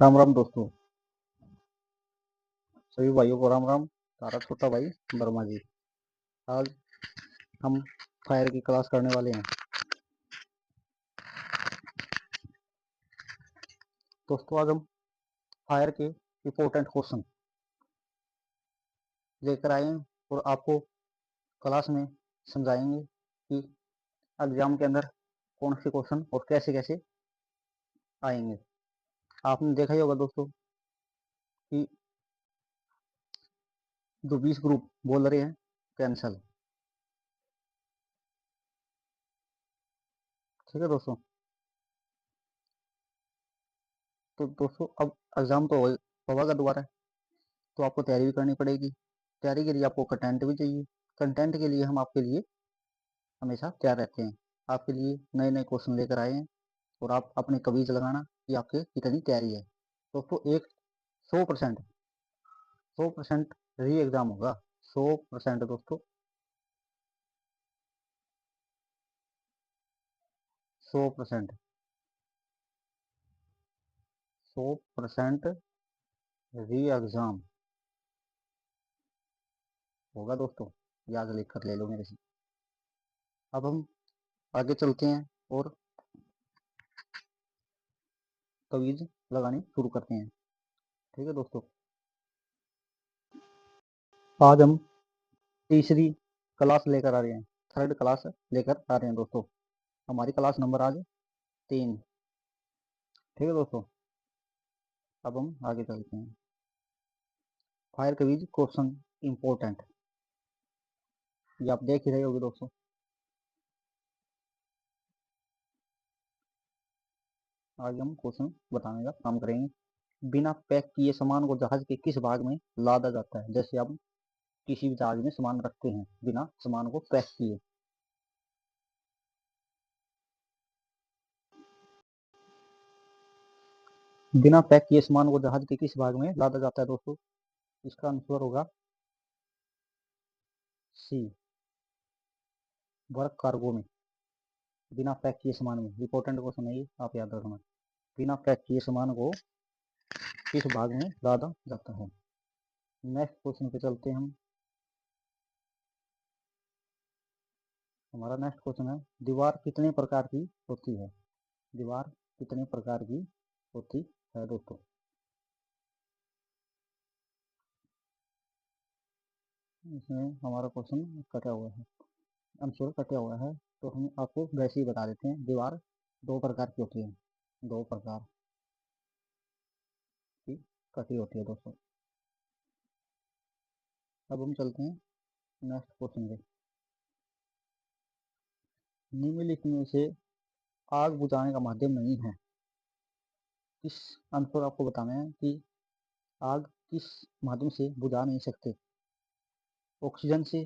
राम राम दोस्तों। सभी भाइयों को राम राम। तारा छोटा भाई वर्मा जी। आज हम फायर की क्लास करने वाले हैं। दोस्तों आज हम फायर के इम्पोर्टेंट क्वेश्चन लेकर आए हैं और आपको क्लास में समझाएंगे कि एग्जाम के अंदर कौन से क्वेश्चन और कैसे कैसे आएंगे। आपने देखा ही होगा दोस्तों कि जो 20 ग्रुप बोल रहे हैं कैंसल। ठीक है दोस्तों। तो दोस्तों अब एग्जाम तो होगा दोबारा, तो आपको तैयारी भी करनी पड़ेगी। तैयारी के लिए आपको कंटेंट भी चाहिए। कंटेंट के लिए हम आपके लिए हमेशा तैयार रहते हैं। आपके लिए नए नए क्वेश्चन लेकर आए हैं और आप अपने कवीज लगाना कि आपके कितनी तैयारी है। दोस्तों एक 100% 100% री एग्जाम होगा। 100% दोस्तों, 100%, 100% री एग्जाम होगा दोस्तों। याद लिख कर ले लो मेरे से। अब हम आगे चलते हैं और कवीज लगानी शुरू करते हैं। ठीक है दोस्तों। आज हम तीसरी क्लास लेकर आ रहे हैं, थर्ड क्लास लेकर आ रहे हैं दोस्तों। हमारी क्लास नंबर आज 3। ठीक है दोस्तों। अब हम आगे चलते हैं। फायर क्विज क्वेश्चन इंपॉर्टेंट, ये आप देख ही रहे होगे दोस्तों। आज हम क्वेश्चन बताने का काम करेंगे। बिना पैक किए सामान को जहाज के किस भाग में लादा जाता है? जैसे हम किसी भी जहाज में सामान रखते हैं बिना सामान को पैक किए। बिना पैक किए सामान को जहाज के किस भाग में लादा जाता है दोस्तों? इसका आंसर होगा सी, वर्क कार्गो में। बिना पैक किए सामान में, इंपॉर्टेंट क्वेश्चन है ये, आप याद रखना। बिना पैक किए सामान को किस भाग में लादा जाता है? नेक्स्ट क्वेश्चन पे चलते हैं हम। हमारा नेक्स्ट क्वेश्चन है, दीवार कितने प्रकार की होती है? दीवार कितने प्रकार की होती है दोस्तों? इसमें हमारा क्वेश्चन कटा हुआ है, आंसर कटा हुआ है, तो हम आपको वैसे ही बता देते हैं। दीवार 2 प्रकार की होती है, 2 प्रकार की कटी होती है दोस्तों। अब हम चलते हैं नेक्स्ट क्वेश्चन पे। निम्नलिखित में से आग बुझाने का माध्यम नहीं है। किस, आंसर आपको बताना है कि आग किस माध्यम से बुझा नहीं सकते? ऑक्सीजन से,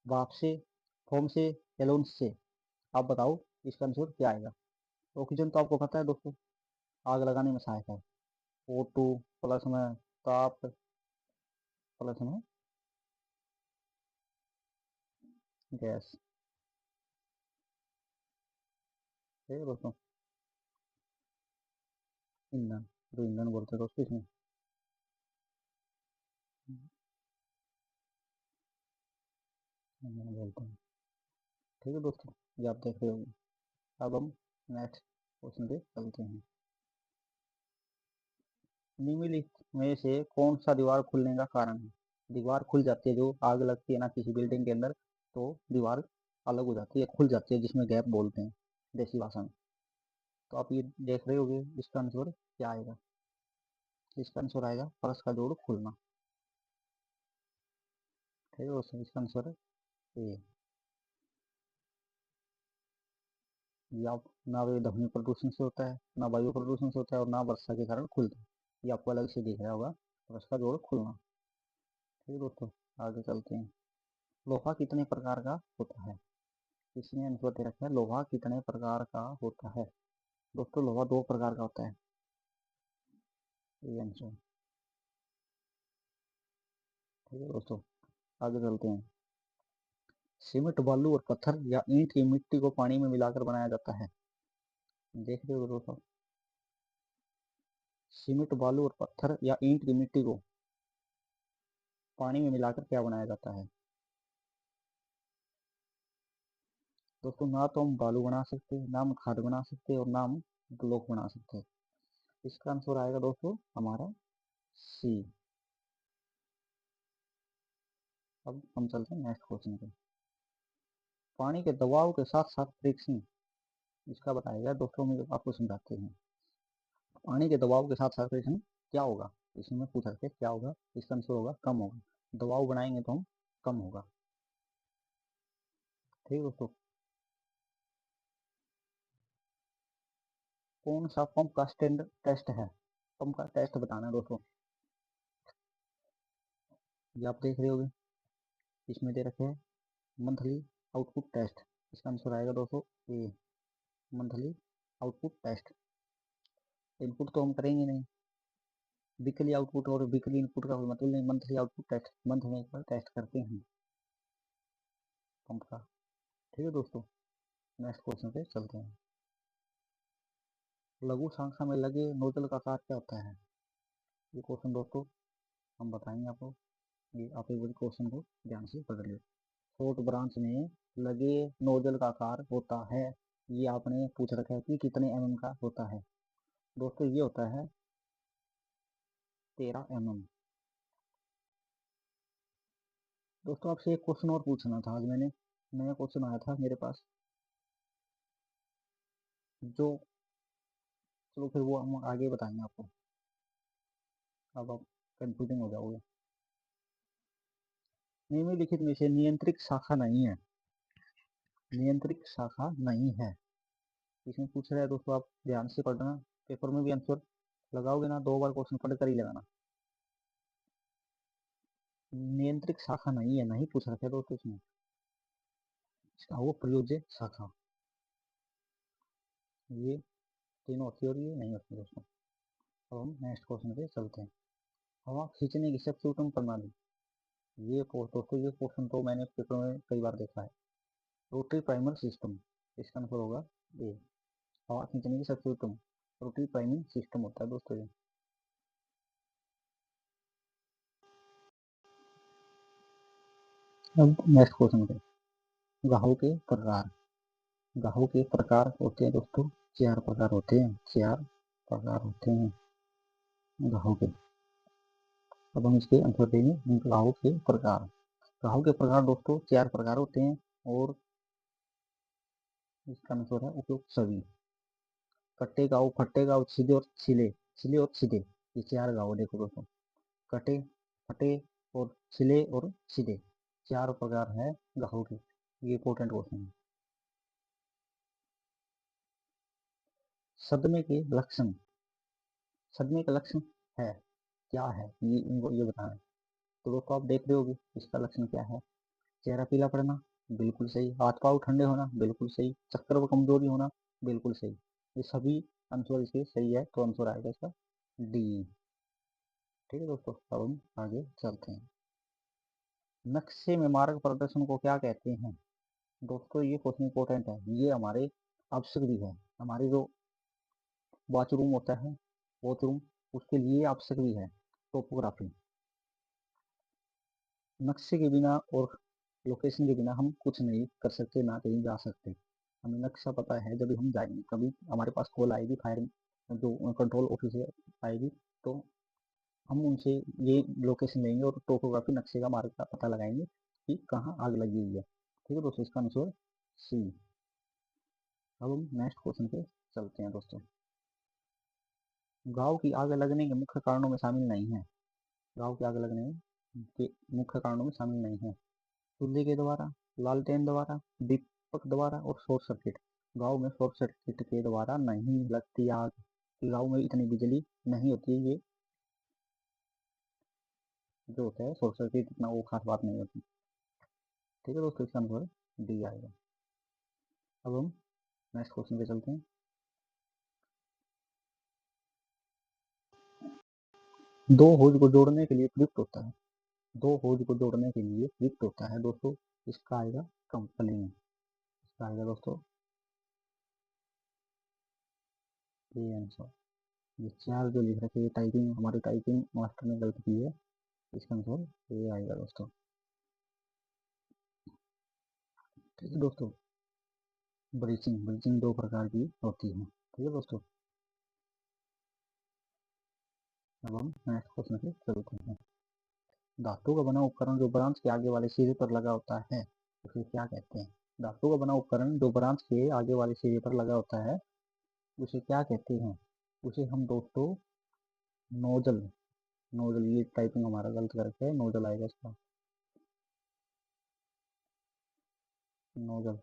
भाप से, फोम से, एलोन से। आप बताओ इसका आंसर क्या आएगा? ऑक्सीजन तो आपको पता है दोस्तों, आग लगाने में सहायक है। O2 प्लस में ताप प्लस में गैस। ठीक है दोस्तों। ईंधन, जो ईंधन बोलते हैं दोस्तों इसमें। ईंधन बोलते हैं। ठीक है दोस्तों, ये आप देख रहे होंगे। अब हम नेक्स्ट क्वेश्चन पे चलते हैं। निम्नलिखित में से कौन सा दीवार खुलने का कारण है? दीवार खुल जाती है, जो आग लगती है ना किसी बिल्डिंग के अंदर, तो दीवार अलग हो जाती है, खुल जाती है, जिसमें गैप बोलते हैं देसी भाषा में। तो आप ये देख रहे होगे, इसका आंसर क्या आएगा? इसका आंसर आएगा फर्श का जोड़ खुलना। ठीक है दोस्तों, इसका आंसर ए। ये आप ना वे ध्वनि प्रदूषण से होता है, ना वायु प्रदूषण से होता है, और ना वर्षा के कारण खुलता है। ये आपको अलग से दिख रहा होगा, फर्श का जोड़ खुलना। ठीक है दोस्तों, आगे चलते हैं। लोहा कितने प्रकार का होता है? इसमें आंसर दे रखा है, लोहा कितने प्रकार का होता है? दोस्तों लोहा 2 प्रकार का होता है, ये आंसर। ठीक है दोस्तों, आगे चलते हैं। सीमेंट बालू और पत्थर या ईंट की मिट्टी को पानी में मिलाकर बनाया जाता है। देख रहे हो दोस्तों, सीमेंट, बालू और पत्थर या ईंट की मिट्टी को पानी में मिलाकर क्या बनाया जाता है? दोस्तों, ना तो हम बालू बना सकते, ना हम खाद बना सकते और ना हम ब्लॉक बना सकते। इसका आंसर आएगा दोस्तों हमारा सी। अब हम चलते हैं नेक्स्ट क्वेश्चन पे। पानी के दबाव के साथ साथ फ्रिक्शन, इसका बताएगा दोस्तों, हम आपको समझाते हैं। पानी के दबाव के साथ साथ फ्रिक्शन क्या होगा? इसमें पूछ रखे क्या होगा, इसका आंसर होगा कम होगा। दबाव बढ़ाएंगे तो हम कम होगा। ठीक है दोस्तों। कौन सा पंप का स्टैंडर्ड टेस्ट है? पंप का टेस्ट बताना है दोस्तों। ये आप देख रहे होगे, इसमें दे रखे हैं मंथली आउटपुट टेस्ट। इसका आंसर आएगा दोस्तों ए, मंथली आउटपुट टेस्ट। इनपुट तो हम करेंगे नहीं, वीकली आउटपुट और वीकली इनपुट का कोई मतलब नहीं। मंथली आउटपुट टेस्ट, मंथ में एक बार टेस्ट करते हैं पंप का। ठीक है दोस्तों, नेक्स्ट क्वेश्चन पे चलते हैं। लघु शाखा में लगे नोजल का आकार क्या होता है? ये क्वेश्चन दोस्तों हम बताएंगे आपको। ये आप एक बार क्वेश्चन को ध्यान से पढ़ लियो। शॉर्ट ब्रांच में लगे नोजल का आकार होता है, ये आपने पूछ रखा है कि कितने एमएम का होता है। दोस्तों ये होता है 13 एमएम। दोस्तों आपसे एक क्वेश्चन और पूछना था, आज मैंने नया क्वेश्चन आया था मेरे पास, जो चलो फिर वो हम आगे बताएंगे आपको, अब आप कंफ्यूजन हो जाओगे। निम्नलिखित में से नियंत्रित शाखा नहीं है, नियंत्रित शाखा नहीं है। इसमें पूछ रहा है दोस्तों, आप ध्यान से पढ़ना, पेपर में भी आंसर लगाओगे ना, 2 बार क्वेश्चन पढ़ कर ही लगाना। नियंत्रित शाखा नहीं है, नहीं पूछ रखे दोस्तों इसमें। इसका वो प्रयोज्य शाखा, ये तीनों होती है और ये नहीं होती दोस्तों। अब हम नेक्स्ट क्वेश्चन पे चलते हैं। हवा खींचने की सबसे उत्तम प्रणाली, ये दोस्तों ये क्वेश्चन तो मैंने पेपर में कई बार देखा है। रोटरी प्राइमर सिस्टम, इसका आंसर होगा ए, हवा खींचने की सबसे उत्तम रोटरी प्राइमिंग सिस्टम होता है दोस्तों ये। अब नेक्स्ट क्वेश्चन पे, ग्राहों के प्रकार। ग्राहों के प्रकार होते हैं दोस्तों, 4 प्रकार होते हैं, 4 प्रकार होते हैं ग्राहों के। अब हम इसके आंसर देंगे ग्राहों के प्रकार। ग्राहों के प्रकार दोस्तों 4 प्रकार होते हैं और इसका आंसर है उपयुक्त सभी। कट्टे गाँव, फट्टे गाँव, सीधे और छिले, छिले और सीधे, ये 4 गाँव देखो दोस्तों। कटे, फटे और छिले और सीधे, 4 प्रकार है गाँव के। ये इंपॉर्टेंट क्वेश्चन है। सदमे के लक्षण, सदमे का लक्षण है क्या है, ये इनको ये बताना है। तो दोस्तों आप देख रहे होगे इसका लक्षण क्या है। चेहरा पीला पड़ना, बिल्कुल सही। हाथ पाँव ठंडे होना, बिल्कुल सही। चक्कर व कमजोरी होना, बिल्कुल सही। ये सभी आंसर इसके सही है, तो आंसर आएगा इसका डी। ठीक है दोस्तों, अब हम आगे चलते हैं। नक्शे में मार्ग प्रदर्शन को क्या कहते हैं? दोस्तों ये क्वेश्चन इंपॉर्टेंट है, ये हमारे आवश्यक भी है। हमारी जो बाथरूम होता है, बाथरूम, उसके लिए आवश्यक भी है टोपोग्राफी। नक्शे के बिना और लोकेशन के बिना हम कुछ नहीं कर सकते, ना कहीं जा सकते। हमें नक्शा पता है, जब हम जाएंगे, कभी हमारे पास कॉल आएगी फायर जो कंट्रोल ऑफिस आएगी, तो हम उनसे ये लोकेशन लेंगे और टोपोग्राफी नक्शे का मार्ग का पता लगाएंगे कि कहाँ आग लगी हुई है। ठीक है दोस्तों, इसका आंसर सी। अब हम नेक्स्ट क्वेश्चन पे चलते हैं दोस्तों। गाँव की आग लगने के मुख्य कारणों में शामिल नहीं है, गाँव की आग लगने के मुख्य कारणों में शामिल नहीं है चूल्हे के द्वारा, लालटेन द्वारा, दीपक द्वारा और शॉर्ट सर्किट। गाँव में शॉर्ट सर्किट के द्वारा नहीं लगती आग, गाँव में इतनी बिजली नहीं होती है, ये जो होता है शॉर्ट सर्किट, इतना वो खास बात नहीं होती। ठीक है दोस्तों, इसका आंसर डी आएगा। अब हम नेक्स्ट क्वेश्चन पे चलते हैं। दो होज को जोड़ने के लिए प्रयुक्त होता है, दो होज को जोड़ने के लिए प्रयुक्त होता है दोस्तों, इसका आएगा कंपलिंग। इसका आएगा दोस्तों ये आंसर। ये चार जो लिख रखे, ये टाइपिंग, हमारी टाइपिंग मास्टर ने गलत की है, इसका आंसर ये आएगा दोस्तों। ठीक है दोस्तों, ब्रीचिंग, ब्रीचिंग दो प्रकार की होती है। ठीक है दोस्तों, अब हम नेक्स्ट क्वेश्चन पे चलते हैं। धातु का बना उपकरण जो ब्रांच के आगे वाले सिरे पर लगा होता है उसे क्या कहते हैं? धातु का बना उपकरण जो ब्रांच के आगे वाले सिरे पर लगा होता है उसे क्या कहते हैं? उसे हम दोस्तों नोजल, नोजल, ये टाइपिंग हमारा गलत करके है, नोजल आएगा इसका, नोजल।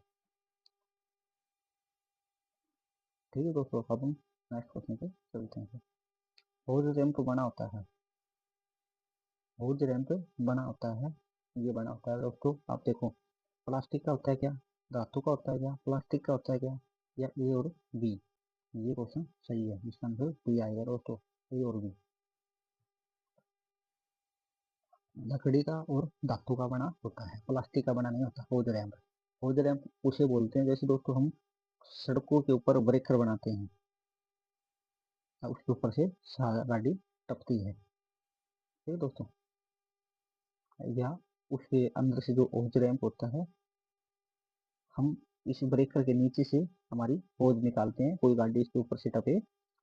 ठीक है दोस्तों, अब हम नेक्स्ट क्वेश्चन पे चलते हैं। होज रैंप बना होता है, होज रैंप बना होता है, ये बना होता है दोस्तों, आप देखो, प्लास्टिक का होता है क्या, धातु का होता है क्या, प्लास्टिक का होता है क्या, या ए और बी? ये क्वेश्चन सही है, इसका आंसर बी आएगा दोस्तों, ए और बी। लकड़ी का और धातु का बना होता है, प्लास्टिक का बना नहीं होता होज रैंप। होज रैंप उसे बोलते हैं जैसे दोस्तों हम सड़कों के ऊपर ब्रेकर बनाते हैं, उसके ऊपर से गाड़ी टपती है। ठीक है दोस्तों, या उसके अंदर से जो होज रैंप होता है, हम इस ब्रेकर के नीचे से हमारी होज निकालते हैं, कोई गाड़ी इसके ऊपर से टपे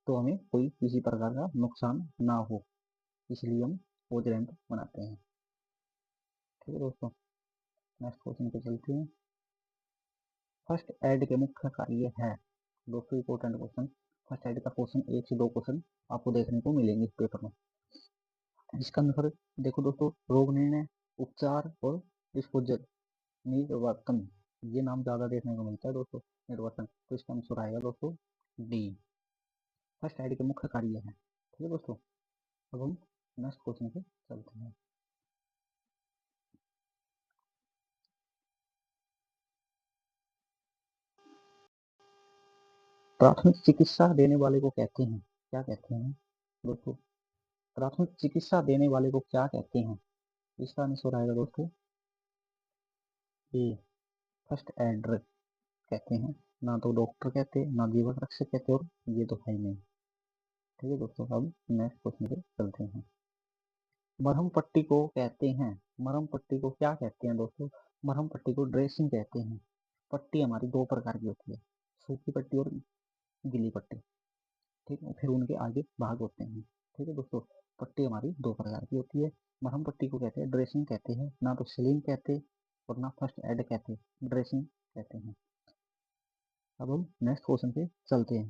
तो हमें कोई किसी प्रकार का नुकसान ना हो, इसलिए हम होज रैंप बनाते हैं। ठीक है दोस्तों, नेक्स्ट क्वेश्चन पे चलते हैं। फर्स्ट एड के मुख्य कार्य है, दोस्तों इंपॉर्टेंट क्वेश्चन, फर्स्ट एड का क्वेश्चन, एक से दो क्वेश्चन आपको देखने को मिलेंगे इस पेपर में। इसका आंसर देखो दोस्तों, रोग निर्णय, उपचार और डिस्पोजल, निर्वर्तन, ये नाम ज्यादा देखने को मिलता है दोस्तों, निर्वर्तन, तो इसका आंसर आएगा दोस्तों डी, फर्स्ट एड के मुख्य कार्य है। ठीक है दोस्तों, अब हम नेक्स्ट क्वेश्चन पे चलते हैं। प्राथमिक चिकित्सा देने वाले को कहते हैं, क्या कहते हैं दोस्तों? प्राथमिक चिकित्सा देने वाले को क्या कहते हैं? इसका आंसर आएगा दोस्तों ए, फर्स्ट एडर कहते हैं, ना तो डॉक्टर कहते, ना जीवन रक्षक कहते, और ये तो है ही नहीं। ठीक है दोस्तों, अब नेक्स्ट क्वेश्चन पे चलते हैं। मरहम पट्टी को कहते हैं, मरहम पट्टी को क्या कहते हैं दोस्तों? मरहम पट्टी को ड्रेसिंग कहते हैं। पट्टी हमारी दो प्रकार की होती है, सूखी पट्टी और गीली पट्टी। ठीक है, फिर उनके आगे भाग होते हैं। ठीक है दोस्तों, पट्टी हमारी दो प्रकार की होती है, मरहम पट्टी को कहते हैं ड्रेसिंग कहते हैं, ना तो सिलिंग कहते और ना फर्स्ट एड कहते, ड्रेसिंग कहते हैं। अब हम नेक्स्ट क्वेश्चन पे चलते हैं।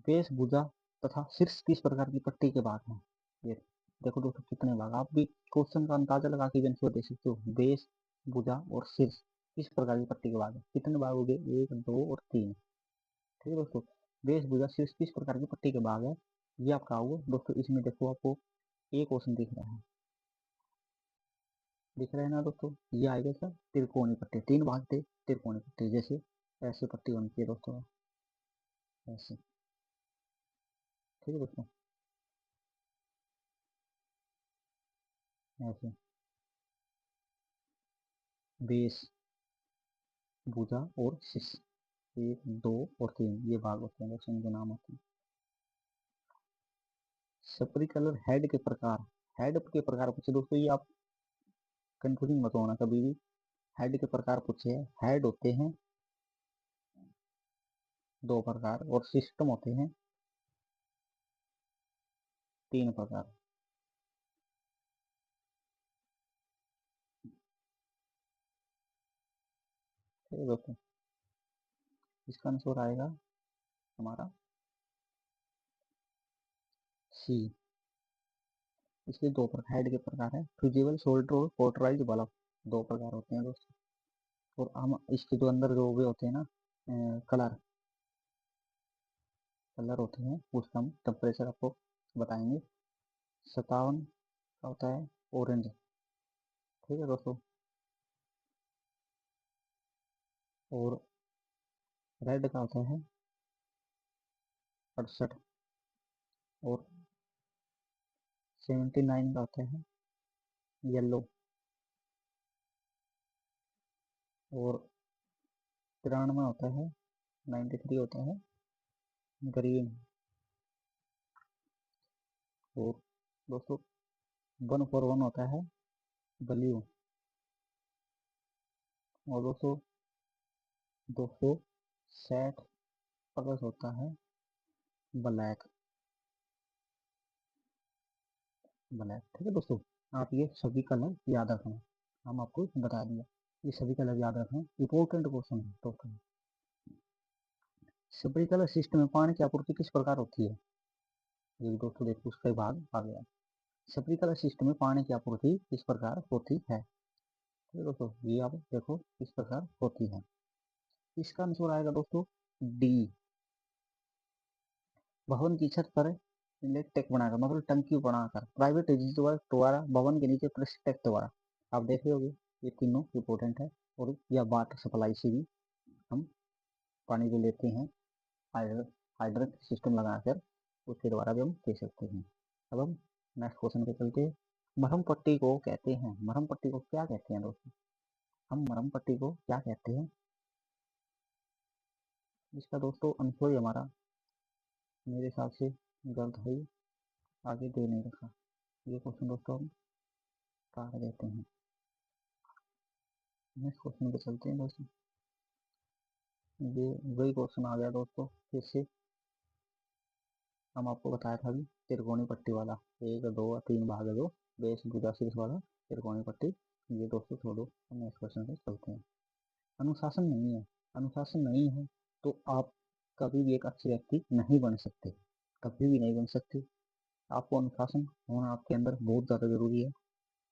वेश, भुजा तथा शीर्ष किस प्रकार की पट्टी के भाग हैं? ये देखो दोस्तों, कितने भाग, आप भी क्वेश्चन का अंदाजा लगा के आंसर दे सकते हो। वेश, भुजा और शीर्ष किस प्रकार की पट्टी के भाग है? कितने भाग हो गए? एक, दो और तीन। ठीक है दोस्तों, वेश, भुजा, शीर्ष किस प्रकार की पट्टी के भाग है, ये आपका होगा दोस्तों। इसमें देखो, आपको एक क्वेश्चन दिख रहा है, दिख रहा है ना दोस्तों, ये आएगा सर त्रिकोणी पट्टी, तीन भाग थे त्रिकोणी पट्टी, जैसे ऐसे पट्टी बनती है दोस्तों, ऐसे। ठीक है दोस्तों, ऐसे बेस, भुजा और शीर्ष, एक, दो और तीन, ये भाग होते हैं दोस्तों, इनके नाम होते हैं। स्पेरिकल हेड के प्रकार, हेड के प्रकार पूछे दोस्तों, ये आप कंफ्यूजिंग मत होना कभी भी। हेड के प्रकार पूछे, हेड होते हैं दो प्रकार और सिस्टम होते हैं तीन प्रकार। ठीक है दोस्तों, इसका आंसर आएगा हमारा सी। इसके दो प्रकार, हेड के प्रकार है फ्यूजिबल सोल्डर और पोर्टराइज बल्ब, दो प्रकार होते हैं दोस्तों। और हम इसके जो अंदर जो वे होते हैं ना, कलर, कलर होते हैं, उसका हम टेम्परेचर आपको बताएंगे। 57 का होता है ऑरेंज। ठीक है दोस्तों, और रेड का होता है 68, और 79 का होता है येलो, और 93 होता है, 93 होता है ग्रीन, और दोस्तों 1/1 होता है W, और दोस्तों 260 प्लस होता है ब्लैक। ठीक है दोस्तों, आप ये सभी कलर याद रखना, हम आपको बता दिया, ये सभी कलर याद रखना, इंपॉर्टेंट क्वेश्चन है दोस्तों। स्प्रिंकलर सिस्टम में पानी की आपूर्ति किस प्रकार होती है? ये दोस्तों देखो उसका भाग आ गया। स्प्रिंकलर सिस्टम में पानी की आपूर्ति किस प्रकार होती है? ठीक है दोस्तों, ये आप देखो किस प्रकार होती है। इसका आंसर आएगा दोस्तों डी, भवन की छत पर इलेक्ट्रिक बनाकर, मतलब टंकी बनाकर, प्राइवेट एजेंसी द्वारा भवन के नीचे प्रेस्टेक द्वारा। आप देख रहे होगे ये तीनों इंपॉर्टेंट है, और या वाटर सप्लाई से भी हम पानी को लेते हैं, हाइड्रिक सिस्टम लगाकर उसके द्वारा भी हम दे सकते हैं। अब हम नेक्स्ट क्वेश्चन पे चलते हैं। मरहम पट्टी को कहते हैं, मरहम पट्टी को क्या कहते हैं दोस्तों? हम मरहम पट्टी को क्या कहते हैं? इसका दोस्तों आंसर हमारा मेरे हिसाब से गलत है, आगे दे नहीं रखा। ये क्वेश्चन दोस्तों हम काट देते हैं। नेक्स्ट क्वेश्चन पे चलते हैं दोस्तों। ये वही क्वेश्चन आ गया दोस्तों फिर से, हम आपको बताया था अभी त्रिकोणी पट्टी वाला, 1 2 3 भाग 2 बेस भुजा शीर्ष वाला त्रिकोणी पट्टी। ये दोस्तों छोड़ो, हम नेक्स्ट क्वेश्चन पे चलते हैं। अनुशासन नहीं है, अनुशासन नहीं है तो आप कभी भी एक अच्छे व्यक्ति नहीं बन सकते, कभी भी नहीं बन सकते। आपको अनुशासन होना आपके अंदर बहुत ज्यादा जरूरी है।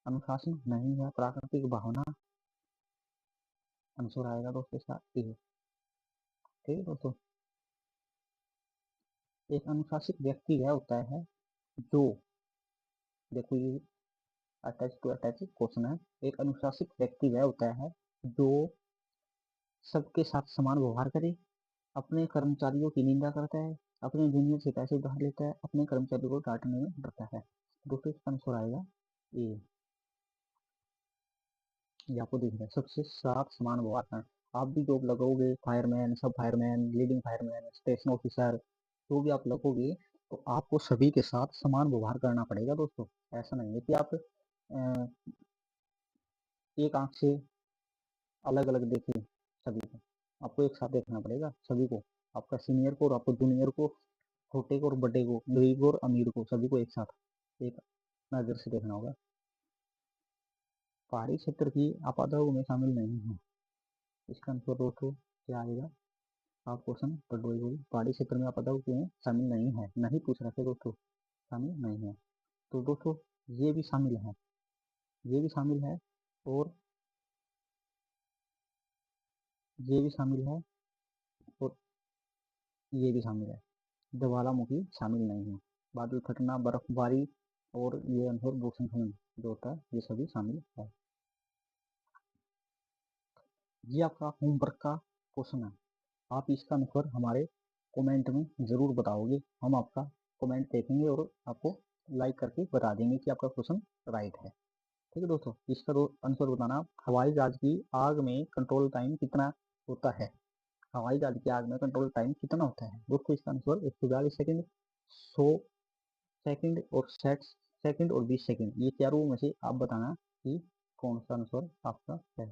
अनुशासन नहीं है, प्राकृतिक भावना, आंसर आएगा दोस्तों इसका ए। ठीक है दोस्तों, एक अनुशासित व्यक्ति वह होता है जो, देखो ये अटैच टू अटैच क्वेश्चन है। एक अनुशासित व्यक्ति वह होता है जो सबके साथ समान व्यवहार करे, अपने कर्मचारियों की निंदा करता है, अपने जूनियर से पैसे उधार लेता है, अपने कर्मचारियों को डांटने में डरता है। दोस्तों इसका आंसर आएगा ये आपको दिख रहा है, सबसे साथ समान व्यवहार करना। आप भी जॉब लगोगे, फायरमैन, सब fireman, leading fireman, station officer, जो भी आप लगोगे तो आपको सभी के साथ समान व्यवहार करना पड़ेगा दोस्तों। ऐसा नहीं है कि आप एक आंख से अलग अलग देखिए सभी को, आपको एक साथ देखना पड़ेगा सभी को, आपका सीनियर को और आपको जूनियर को, छोटे को और बड़े को, गरीब और अमीर को, सभी को एक साथ एक नजर से देखना होगा। पहाड़ी क्षेत्र की आपदाओं में शामिल नहीं है, इसका आंसर दोस्तों क्या आएगा? आप क्वेश्चन पहाड़ी क्षेत्र में आपदाओं में शामिल नहीं है, नहीं पूछ रखे दोस्तों, शामिल नहीं है। तो दोस्तों ये भी शामिल है, ये भी शामिल है, और ये भी शामिल है, और ये भी शामिल है। ज्वालामुखी शामिल नहीं है, बादल फटना, बर्फबारी और ये अनुभव भूस्खलन जो होता है ये सभी शामिल है। ये आपका होमवर्क का क्वेश्चन है, आप इसका आंसर हमारे कमेंट में जरूर बताओगे, हम आपका कमेंट देखेंगे और आपको लाइक करके बता देंगे कि आपका क्वेश्चन राइट है। ठीक है दोस्तों, इसका आंसर बताना, हवाई जहाज की आग में कंट्रोल टाइम कितना होता है? हवाई जहाज की आग में कंट्रोल टाइम कितना होता है दोस्तों? इसका आंसर 142 सेकेंड, 100 सेकेंड और 60 सेकेंड और 20 सेकेंड, ये चारों में से आप बताना कि कौन सा आंसर आपका है।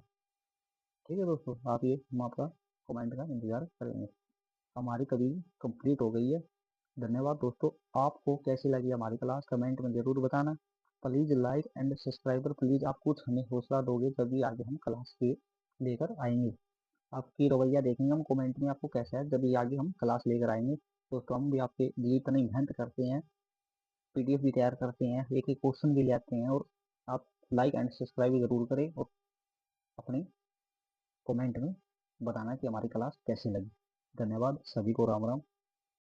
ठीक है दोस्तों, आप ये हम आपका कमेंट का इंतजार करेंगे। हमारी कभी कंप्लीट हो गई है। धन्यवाद दोस्तों। आपको कैसी लगी हमारी क्लास कमेंट में जरूर बताना। Please like and subscriber, please आप कुछ हमें हौसला दोगे तभी आगे हम क्लास के लेकर आएंगे। आपकी रवैया देखेंगे हम कमेंट में, आपको कैसा है, जब भी आगे हम क्लास लेकर आएंगे। दोस्तों हम भी आपके लिए इतनी मेहनत करते हैं, पीडीएफ भी तैयार करते हैं, एक एक क्वेश्चन भी ले आते हैं, और आप लाइक एंड सब्सक्राइब जरूर करें, और अपने कमेंट में बताना कि हमारी क्लास कैसी लगी। धन्यवाद, सभी को राम राम।